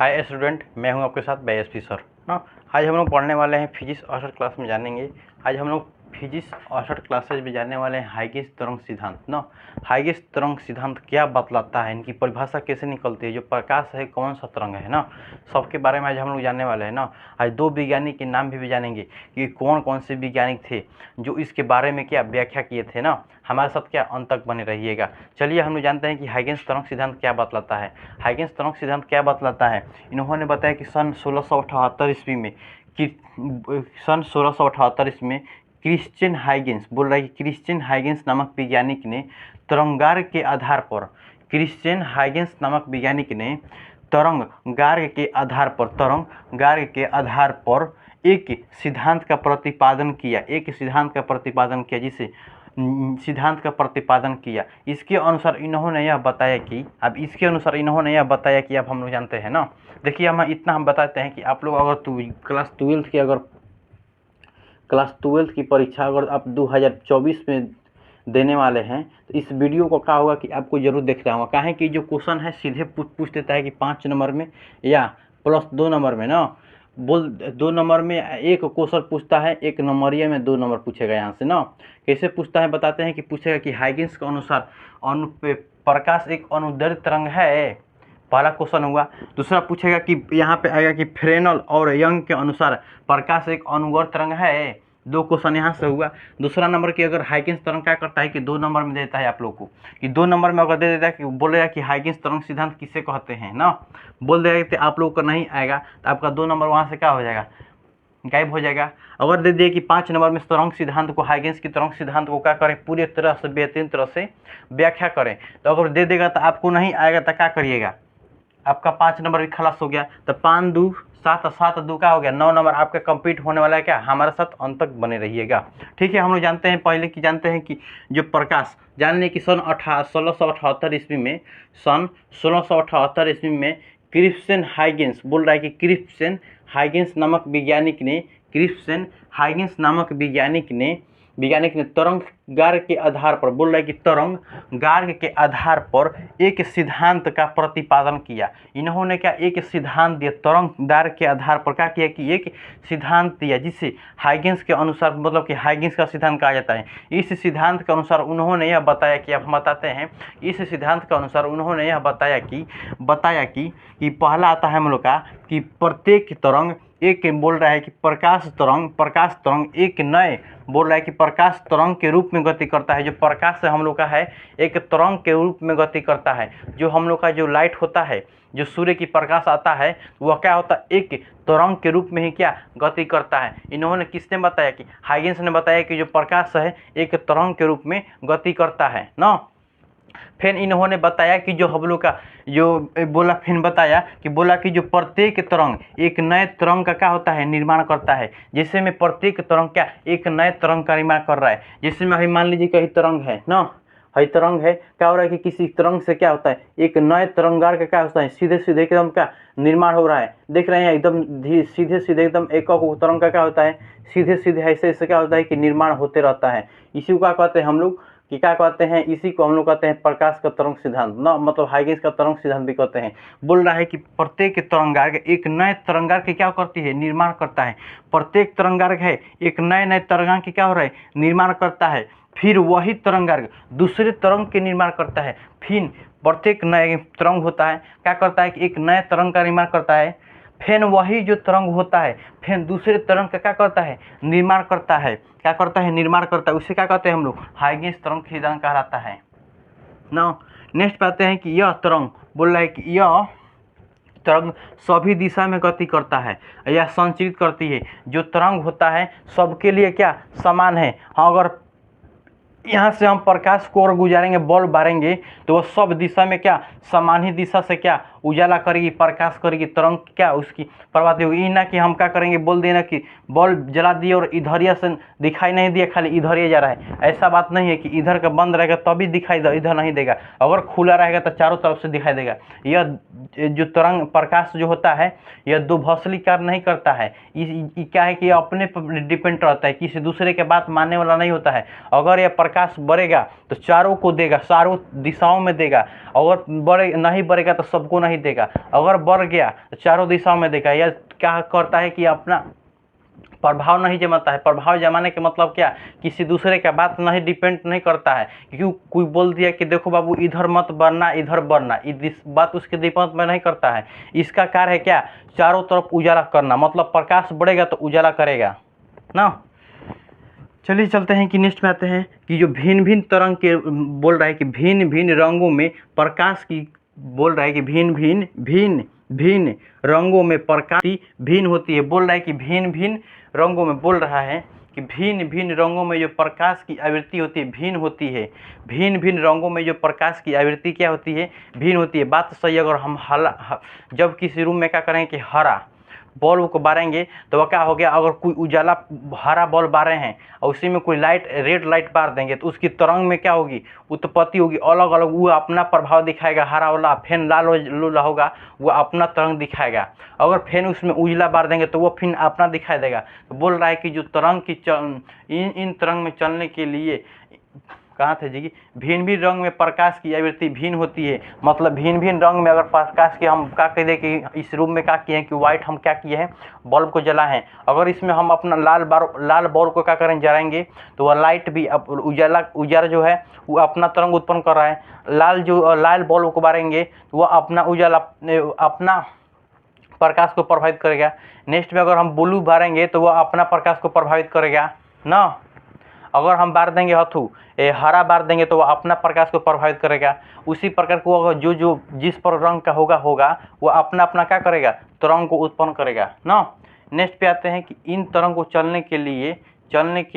Hi student, मैं हूं आपके साथ BSP सर ना। आज हम लोग पढ़ने वाले हैं फिजिक्स 68 क्लास में जानेंगे। आज हम लोग फिजिक्स 68 क्लासेज में जानने वाले हैं हाइगेंस तरंग सिद्धांत ना। हाइगेंस तरंग सिद्धांत क्या बतलाता है, इनकी परिभाषा कैसे निकलती है, जो प्रकाश है कौन सा तरंग है ना, सबके बारे में आज हम लोग जानने वाले हैं ना। आज दो वैज्ञानिक के नाम भी जानेंगे कि कौन कौन से वैज्ञानिक थे जो इसके बारे में क्या व्याख्या किए थे ना। हमारे साथ क्या अंत तक बने रहिएगा। चलिए हम लोग जानते हैं कि हाइगेंस तरंग सिद्धांत क्या बतलाता है। हाइगेंस तरंग सिद्धांत क्या बतलाता है, इन्होंने बताया कि सन 1678 ईस्वी में क्रिश्चियन हाइगेंस बोल रहा है कि क्रिश्चियन हाइगेंस नामक वैज्ञानिक ने तरंगार के आधार पर क्रिश्चियन हाइगेंस नामक वैज्ञानिक ने तरंगार के आधार पर एक सिद्धांत का प्रतिपादन किया। इसके अनुसार इन्होंने यह बताया कि अब हम लोग जानते हैं ना। देखिए हम बताते हैं कि आप लोग अगर क्लास 12 की परीक्षा अगर आप 2024 में देने वाले हैं तो इस वीडियो को क्या होगा कि आपको जरूर देखना होगा। काहे कि जो क्वेश्चन है सीधे पूछ देता है कि 5 नंबर में या प्लस 2 नंबर में ना। 2 नंबर में एक क्वेश्चन पूछता है, 1 नंबरिया में 2 नंबर पूछेगा यहाँ से ना। कैसे पूछता है बताते हैं कि पूछेगा कि हाइगेंस के अनुसार प्रकाश एक अनुदैर्ध्य तरंग है, पहला क्वेश्चन हुआ। दूसरा पूछेगा कि यहाँ पे आएगा कि फ्रेनल और यंग के अनुसार प्रकाश एक अनुवर्त तरंग है, 2 क्वेश्चन यहाँ से हुआ। दूसरा नंबर की अगर हाइगेंस तरंग क्या करता है कि 2 नंबर में देता है आप लोग को कि 2 नंबर में अगर दे देता है कि बोलेगा कि हाइगेंस तरंग सिद्धांत किसे कहते हैं ना, बोल देगा कि आप लोग को नहीं आएगा तो आपका 2 नंबर वहाँ से क्या हो जाएगा, गायब हो जाएगा। अगर दे दिए कि 5 नंबर में तरंग सिद्धांत को, हाइगेंस की तरंग सिद्धांत को क्या करें, पूरी तरह से बेहतरीन तरह से व्याख्या करें, तो अगर दे देगा तो आपको नहीं आएगा तो क्या करिएगा, आपका 5 नंबर भी खलास हो गया। तो 5 2 7 7 2 का हो गया, 9 नंबर आपका कंप्लीट होने वाला है। क्या हमारे साथ अंत तक बने रहिएगा, ठीक है। हम लोग जानते हैं पहले की जानते हैं कि जो प्रकाश जान लें कि सन 1678 ईस्वी में क्रिश्चियन हाइगेंस बोल रहा है कि क्रिश्चियन हाइगेंस नामक वैज्ञानिक ने तरंगार के आधार पर बोल रहा है कि तरंगार के आधार पर एक सिद्धांत का प्रतिपादन किया। इन्होंने क्या एक सिद्धांत दिया, तरंगार के आधार पर क्या किया कि एक सिद्धांत दिया जिसे हाइगेंस के अनुसार मतलब कि हाइगेंस का सिद्धांत कहा जाता है। इस सिद्धांत के अनुसार उन्होंने यह बताया कि अब हम बताते हैं, इस सिद्धांत के अनुसार उन्होंने यह बताया कि पहला आता है हम लोग का कि प्रत्येक तरंग एक बोल रहा है कि प्रकाश तरंग एक नए बोल रहा है कि प्रकाश तरंग के रूप में गति करता है। जो प्रकाश है हम लोग का है एक तरंग के रूप में गति करता है। जो हम लोग का जो लाइट होता है, जो सूर्य की प्रकाश आता है वह क्या होता है, एक तरंग के रूप में ही क्या गति करता है। इन्होंने किसने बताया कि हाइगेंस ने बताया कि जो प्रकाश है एक तरंग के रूप में गति करता है ना। फिर इन्होंने बताया कि जो हम लोग का बोला कि जो प्रत्येक तरंग एक नए तरंग का क्या होता है, निर्माण करता है। जैसे में प्रत्येक तरंग क्या एक नए तरंग का निर्माण कर रहा है। जैसे में मान लीजिए कहीं तरंग है ना, हई तरंग है, क्या हो रहा है कि किसी तरंग से क्या होता है एक नए तरंगार का क्या होता है सीधे सीधे एकदम क्या निर्माण हो रहा है। देख रहे हैं एकदम सीधे सीधे एकदम एक तरंग का क्या होता है सीधे सीधे ऐसे ऐसे क्या होता है कि निर्माण होते रहता है। इसी को क्या कहते हैं हम लोग कि क्या कहते हैं, इसी को हम लोग कहते हैं प्रकाश का तरंग सिद्धांत ना, मतलब हाइगेंस का तरंग सिद्धांत भी कहते हैं। बोल रहा है कि प्रत्येक तरंगार एक नए तरंगार के क्या करती है, निर्माण करता है। प्रत्येक तरंगार है एक नए तरंगार के क्या हो रहा है, निर्माण करता है। फिर वही तरंगार दूसरे तरंग के निर्माण करता है। फिर प्रत्येक नए तरंग होता है क्या करता है कि एक नए तरंग का निर्माण करता है। फिर वही जो तरंग होता है फिर दूसरे तरंग का क्या करता है, निर्माण करता है। क्या करता है, निर्माण करता है। उसे क्या कहते हैं हम लोग, हाइगेंस तरंग सिद्धांत कहलाता है ना। नेक्स्ट पाते हैं कि यह तरंग बोल रहा है कि यह तरंग सभी दिशा में गति करता है या संचरित करती है। जो तरंग होता है सबके लिए क्या समान है। हाँ, अगर यहाँ से हम प्रकाश को और गुजारेंगे, बल्ब बारेंगे तो वह सब दिशा में क्या समान ही दिशा से क्या उजाला करेगी, प्रकाश करेगी। तरंग क्या उसकी प्रभावित होगी। ना कि हम क्या करेंगे, बोल देना कि बल्ब जला दिए और इधरिया से दिखाई नहीं दिया, खाली इधर ही जा रहा है। ऐसा बात नहीं है कि इधर का बंद रहेगा तभी दिखाई दे, इधर नहीं देगा। अगर खुला रहेगा तो चारों तरफ से दिखाई देगा। यह जो तरंग प्रकाश जो होता है यह दुभसली कार्य नहीं करता है। क्या है कि यह अपने पर डिपेंड रहता है, किसी दूसरे के बात मानने वाला नहीं होता है। अगर यह प्रकाश बढ़ेगा तो चारों को देगा, चारों दिशाओं में देगा। अगर नहीं बढ़ेगा तो सबको नहीं देगा। अगर बढ़ गया तो चारों दिशाओं में देगा। यह क्या करता है कि अपना प्रभाव नहीं जमाता है। प्रभाव जमाने के मतलब क्या, किसी दूसरे का बात नहीं डिपेंड नहीं करता है। क्योंकि कोई बोल दिया कि देखो बाबू इधर मत बढ़ना, इधर बढ़ना, इस बात उसके डिपेंड में नहीं करता है। इसका कार्य है क्या, चारों तरफ उजाला करना। मतलब प्रकाश बढ़ेगा तो उजाला करेगा ना। चलिए चलते हैं कि नेक्स्ट में आते हैं कि जो भिन्न भिन्न तरंग के बोल रहा है कि भिन्न भिन्न रंगों में प्रकाश की, बोल रहा है कि भिन्न रंगों में प्रकाश भिन्न होती है। बोल रहा है कि भिन्न भिन्न रंगों में, बोल रहा है कि भिन्न भिन्न रंगों में जो प्रकाश की आवृत्ति होती है भिन्न होती है। भिन्न भिन्न रंगों में जो प्रकाश की आवृत्ति क्या होती है, भिन्न होती है। बात सही। अगर हम जब किसी रूम में क्या करें कि हरा बल्ब को बारेंगे तो वह क्या हो गया, अगर कोई उजाला हरा बल्ब बारे हैं और उसी में कोई लाइट रेड लाइट बार देंगे तो उसकी तरंग में क्या होगी, उत्पत्ति होगी अलग अलग। वो अपना प्रभाव दिखाएगा। हरा वाला फैन लाल वाला होगा वो अपना तरंग दिखाएगा। अगर फैन उसमें उजला बार देंगे तो वो फिर अपना दिखाई देगा। तो बोल रहा है कि जो तरंग की इन तरंग में चलने के लिए कहाँ थे जी, भिन्न भिन्न रंग में प्रकाश की आवृत्ति भिन्न होती है। मतलब भिन्न भिन्न रंग में अगर प्रकाश की हम क्या कह दें कि इस रूम में क्या किए हैं कि व्हाइट हम क्या किए हैं, बल्ब को जला है। अगर इसमें हम अपना लाल बल्ब को क्या करें, जलाएंगे तो वह लाइट भी उजाला जो है वो अपना तरंग उत्पन्न कर रहा है। लाल बल्ब को बारेंगे तो वह अपना उजाला अपना प्रकाश को प्रभावित करेगा। नेक्स्ट में अगर हम ब्लू बारेंगे तो वह अपना प्रकाश को प्रभावित करेगा ना। अगर हम बार देंगे हरा बार देंगे तो वह अपना प्रकाश को प्रभावित करेगा। उसी प्रकार को अगर जो जिस पर रंग का होगा वो अपना अपना क्या करेगा, तरंग को उत्पन्न करेगा ना। नेक्स्ट पे आते हैं कि इन तरंग को चलने के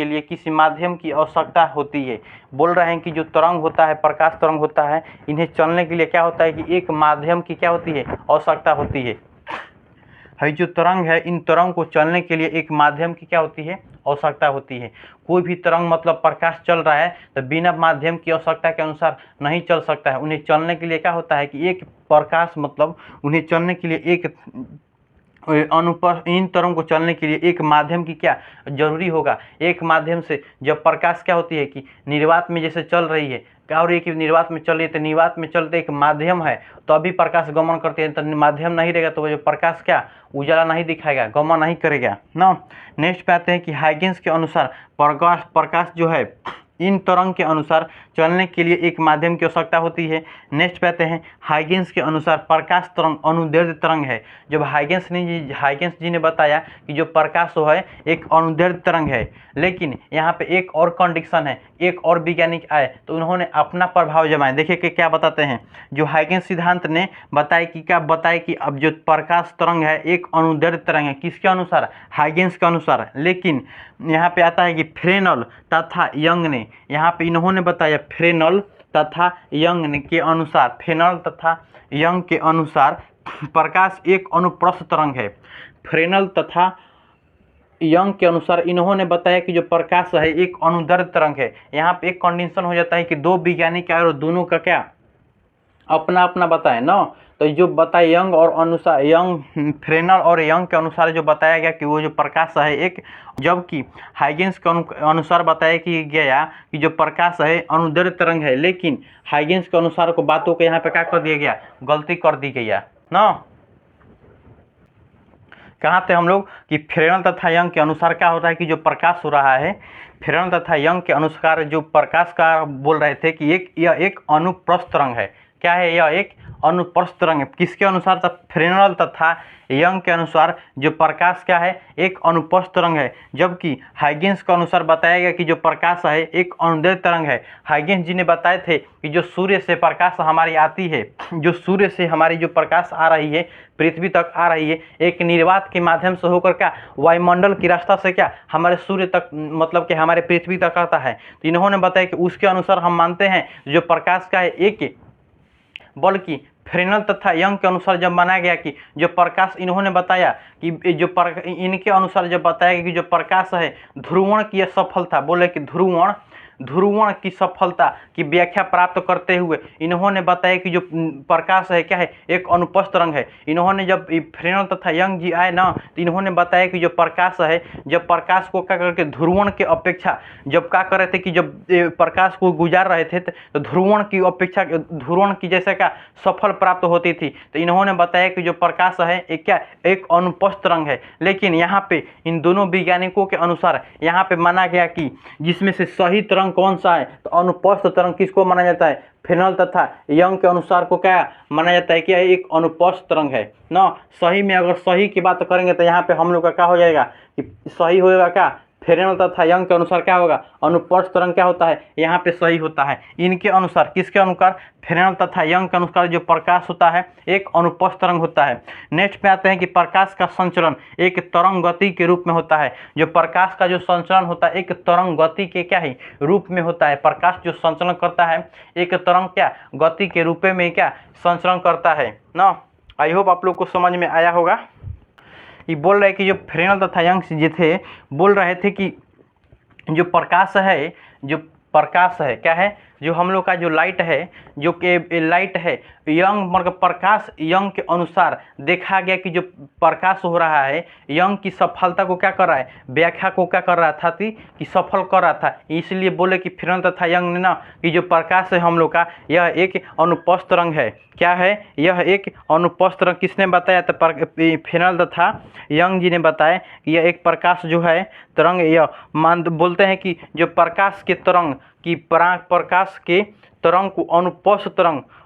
लिए किसी माध्यम की आवश्यकता होती है। बोल रहे हैं कि जो तरंग होता है, प्रकाश तरंग होता है, इन्हें चलने के लिए क्या होता है कि एक माध्यम की क्या होती है, आवश्यकता होती है। जो तरंग है, इन तरंग को चलने के लिए एक माध्यम की क्या होती है, आवश्यकता होती है। कोई भी तरंग मतलब प्रकाश चल रहा है तो बिना माध्यम की आवश्यकता के अनुसार नहीं चल सकता है। उन्हें चलने के लिए क्या होता है कि एक प्रकाश मतलब उन्हें चलने के लिए एक इन तरंग को चलने के लिए एक माध्यम की क्या जरूरी होगा। एक माध्यम से जब प्रकाश क्या होती है कि निर्वात में जैसे चल रही है और एक निर्वात में चल रही है तो निर्वात में चलते एक माध्यम है तो अभी प्रकाश गमन करते हैं। तो माध्यम नहीं रहेगा तो वो जो प्रकाश क्या उजाला नहीं दिखाएगा, गमन नहीं करेगा ना। नेक्स्ट पे आते हैं कि हाइगेंस के अनुसार प्रकाश जो है इन तरंग के अनुसार चलने के लिए एक माध्यम की आवश्यकता होती है। नेक्स्ट पे आते हैं हाइगेंस के अनुसार प्रकाश तरंग अनुदैर्ध्य तरंग है। जब हाइगेंस जी ने बताया कि जो प्रकाश है एक अनुदैर्ध्य तरंग है, लेकिन यहाँ पे एक और कंडीशन है, एक और वैज्ञानिक आए तो उन्होंने अपना प्रभाव जमाया। देखिए कि क्या बताते हैं। जो हाइगेंस सिद्धांत ने बताया कि अब जो प्रकाश तरंग है एक अनुदैर्ध्य तरंग है, किसके अनुसार, हाइगेंस के अनुसार। लेकिन यहाँ पे आता है कि फ्रेनल तथा यंग ने, यहाँ पे इन्होंने बताया फ्रेनल तथा यंग के अनुसार प्रकाश एक अनुप्रस्थ तरंग है। फ्रेनल तथा यंग के अनुसार इन्होंने बताया कि जो प्रकाश है एक अनुदैर्ध्य तरंग है। यहाँ पे एक कंडीशन हो जाता है कि दो वैज्ञानिक आए और दोनों का क्या अपना अपना बताए ना। तो जो बताए यंग और अनुसार फ्रेनल और यंग के अनुसार जो बताया गया कि वो जो प्रकाश है एक, जबकि हाइगेंस के अनुसार बताया कि गया कि जो प्रकाश है अनुदैर्ध्य तरंग है। लेकिन हाइगेंस के अनुसार को बातों को यहाँ पे क्या कर दिया गया, गलती कर दी गई ना। कहाँ थे हम लोग कि फ्रेनल तथा यंग के अनुसार क्या होता है कि जो प्रकाश हो रहा है, फ्रेनल तथा यंग के अनुसार जो प्रकाश का बोल रहे थे कि यह एक अनुप्रस्थ तरंग है। क्या है, यह एक अनुप्रस्थ तरंग है। किसके अनुसार, तब फ्रेनल तथा यंग के अनुसार जो प्रकाश क्या है एक अनुप्रस्थ तरंग है। जबकि हाइगेंस के अनुसार बताया गया कि जो प्रकाश है एक अनुदैर्ध्य तरंग है। हाइगेंस जी ने बताए थे कि जो सूर्य से प्रकाश हमारी आती है, जो सूर्य से हमारी जो प्रकाश आ रही है पृथ्वी तक आ रही है, एक निर्वात के माध्यम से होकर क्या वायुमंडल की रास्ता से क्या हमारे सूर्य तक मतलब कि हमारे पृथ्वी तक आता है। तो इन्होंने बताया कि उसके अनुसार हम मानते हैं जो प्रकाश का है एक, बल्कि फ्रेनल तथा यंग के अनुसार जब माना गया कि जो प्रकाश इन्होंने बताया कि इनके अनुसार जब बताया गया कि जो प्रकाश है ध्रुवण की सफलता, बोले कि ध्रुवण ध्रुवण की सफलता की व्याख्या प्राप्त करते हुए इन्होंने बताया कि जो प्रकाश है क्या है, एक अनुपस्थ रंग है। इन्होंने जब फ्रेनेल तथा यंग जी आए ना, तो इन्होंने बताया कि जो प्रकाश है, जब प्रकाश को क्या करके ध्रुवण के अपेक्षा जब क्या कर रहे थे कि जब प्रकाश को गुजार रहे थे तो ध्रुवण की अपेक्षा ध्रुवण की जैसे क्या सफल प्राप्त होती थी। तो इन्होंने बताया कि जो प्रकाश है एक क्या एक अनुपस्थ रंग है। लेकिन यहाँ पे इन दोनों वैज्ञानिकों के अनुसार यहाँ पे माना गया कि जिसमें से सही तरंग कौन सा है, तो अनुपस्थ तरंग किसको माना जाता है, फ्रेनेल तथा यंग के अनुसार को क्या माना जाता है कि एक अनुपस्थ तरंग है ना। सही में अगर सही की बात करेंगे तो यहाँ पे हम लोग का क्या हो जाएगा कि सही होगा क्या, फ्रेनेल तथा यंग के अनुसार क्या होगा, अनुपस्थ तरंग क्या होता है, यहाँ पे सही होता है। इनके अनुसार किसके अनुसार, फ्रेनेल तथा यंग के अनुसार जो प्रकाश होता है एक अनुपस्थ तरंग होता है। नेक्स्ट पे आते हैं कि प्रकाश का संचलन एक तरंग गति के रूप में होता है। जो प्रकाश का जो संचलन होता है एक तरंग गति के क्या है रूप में होता है। प्रकाश जो संचलन करता है एक तरंग क्या गति के रूप में क्या संचलन करता है ना। आई होप आप लोग को समझ में आया होगा। ये बोल रहे कि जो फ्रेनेल तथा यंग जी थे बोल रहे थे कि जो प्रकाश है, जो प्रकाश है क्या है, जो हम लोग का जो लाइट है, जो कि लाइट है यंग मतलब प्रकाश यंग के अनुसार देखा गया कि जो प्रकाश हो रहा है यंग की सफलता को क्या कर रहा है, व्याख्या को क्या कर रहा था थी कि सफल कर रहा था। इसलिए बोले कि फ्रेनेल तथा यंग ने ना कि जो प्रकाश है हम लोग का यह एक अनुपस्थ रंग है। क्या है, यह एक अनुपस्थ रंग। किसने बताया, तो फ्रेनेल तथा यंग जी ने बताया कि यह एक प्रकाश जो है तरंग, यह मान बोलते हैं कि जो प्रकाश के तरंग की प्रकाश के तरंग को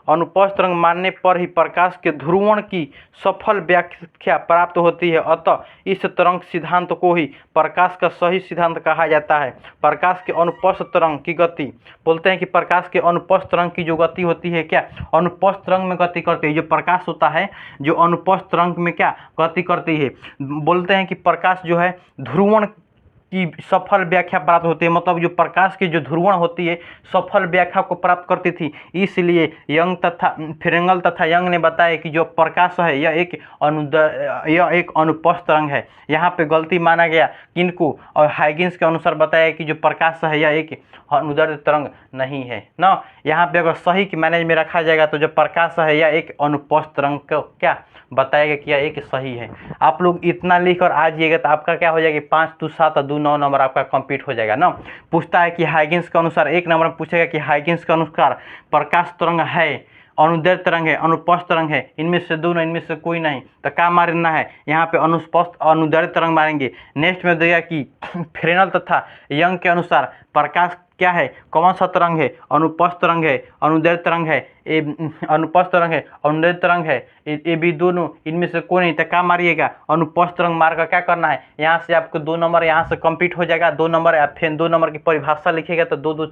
अनुपस्थ तरंग मानने पर ही प्रकाश के ध्रुवण की सफल व्याख्या प्राप्त होती है। अतः इस तरंग सिद्धांत को ही प्रकाश का सही सिद्धांत कहा जाता है। प्रकाश के अनुपस्थ तरंग की गति, बोलते हैं कि प्रकाश के अनुपस्थ तरंग की जो गति होती है क्या अनुपस्थ तरंग में गति करती है। जो प्रकाश होता है जो अनुपस्थ तरंग में क्या गति करती है। बोलते हैं कि प्रकाश जो है ध्रुवण की सफल व्याख्या प्राप्त होती है, मतलब जो प्रकाश की जो ध्रुवण होती है सफल व्याख्या को प्राप्त करती थी। इसलिए यंग तथा फ्रेनेल तथा यंग ने बताया कि जो प्रकाश है यह एक अनुपस्थ तरंग है। यहाँ पे गलती माना गया किनको, और हाइगेंस के अनुसार बताया कि जो प्रकाश है यह एक अनुदैर्ध्य तरंग नहीं है ना। यहाँ पे अगर सही के मैनेज में रखा जाएगा तो जो प्रकाश है यह एक अनुपस्थ तरंग को क्या बताएगा कि यह एक सही है। आप लोग इतना लिख कर आ जाइएगा तो आपका क्या हो जाएगा 5 2 7 2 9 नंबर आपका कंप्लीट हो जाएगा ना। पूछता है कि हाइगेंस के अनुसार, एक नंबर में पूछेगा कि हाइगेंस के अनुसार प्रकाश तरंग है अनुदैर्ध्य तरंग है अनुपस्थ तरंग है, इनमें से दोनों, इनमें से कोई नहीं, तो क्या मारना है यहाँ पे अनुपस्थ अनुदैर्ध्य तरंग मारेंगे। नेक्स्ट में देगा कि फ्रेनेल तथा यंग के अनुसार प्रकाश क्या है, कौन सा तरंग है, अनुपस्थ तरंग है अनुदैर्ध्य तरंग है, अनुपस्थ तरंग है अनुदैर्ध्य तरंग है, ये भी दोनों, इनमें से कोई नहीं, तो क्या मारिएगा अनुपस्थ तरंग मार कर क्या करना है, यहाँ से आपको 2 नंबर यहाँ से कंप्लीट हो जाएगा। 2 नंबर या फिर 2 नंबर की परिभाषा लिखिएगा तो 2 2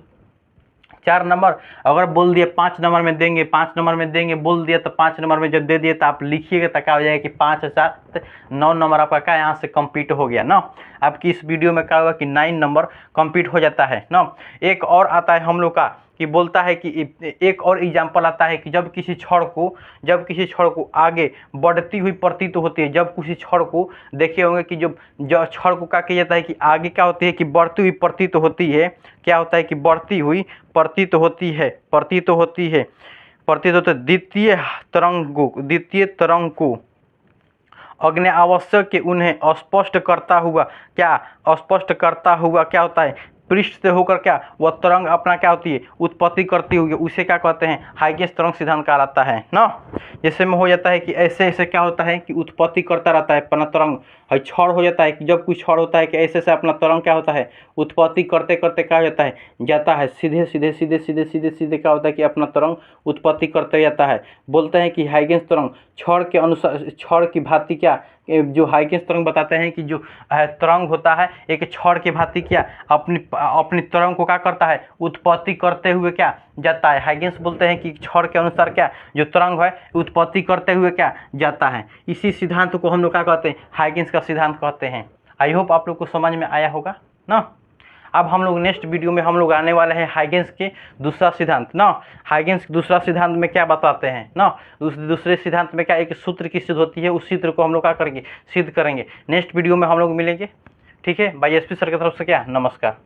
4 नंबर। अगर बोल दिए 5 नंबर में देंगे, 5 नंबर में देंगे बोल दिया तो 5 नंबर में जब दे दिए तो आप लिखिएगा तो क्या हो जाएगा कि 5 7 9 नंबर आपका क्या यहाँ से कंप्लीट हो गया ना। आपकी इस वीडियो में क्या होगा कि 9 नंबर कंप्लीट हो जाता है ना। एक और आता है हम लोग का कि बोलता है कि एक और एग्जाम्पल आता है कि जब किसी क्षण को आगे बढ़ती हुई प्रतीत होती है। जब किसी क्षण को देखे होंगे कि जो क्षण को क्या किया जाता है कि आगे क्या होती है कि बढ़ती हुई प्रतीत होती है। क्या होता है कि बढ़ती हुई प्रतीत होती है द्वितीय तरंग को अग्नि आवश्यक के उन्हें स्पष्ट करता हुआ क्या होता है पृष्ठ से होकर क्या वह तरंग अपना क्या होती है उत्पत्ति करती हुई, उसे क्या कहते हैं हाइगेंस तरंग सिद्धांत कहलाता है ना। जैसे में हो जाता है कि ऐसे क्या होता है कि उत्पत्ति करता रहता है अपना तरंग, क्षण हो जाता है कि जब कुछ क्षण होता है कि ऐसे से अपना तरंग क्या होता है उत्पत्ति करते करते क्या जाता है सीधे क्या होता है कि अपना तरंग उत्पत्ति करते जाता है। बोलते हैं कि हाइगेंस तरंग क्षण के अनुसार क्षण की भांति क्या जो हाइगेंस तरंग बताते हैं कि जो तरंग होता है एक क्षण की भांति क्या अपनी तरंग को क्या करता है उत्पत्ति करते हुए क्या जाता है। हाइगेंस बोलते हैं कि क्षण के अनुसार क्या जो तरंग है उत्पत्ति करते हुए क्या जाता है। इसी सिद्धांत को हम लोग क्या कहते हैं हाइगेंस का सिद्धांत कहते हैं। आई होप आप लोग को समझ में आया होगा ना। अब हम लोग नेक्स्ट वीडियो में हम लोग आने वाले हैं हाइगेंस के दूसरा सिद्धांत ना। हाइगेंस दूसरा सिद्धांत में क्या बताते हैं ना, दूसरे सिद्धांत में क्या एक सूत्र की सिद्ध होती है, उस सूत्र को हम लोग क्या करेंगे सिद्ध करेंगे। नेक्स्ट वीडियो में हम लोग मिलेंगे। ठीक है, बाय एसपी सर की तरफ से क्या नमस्कार।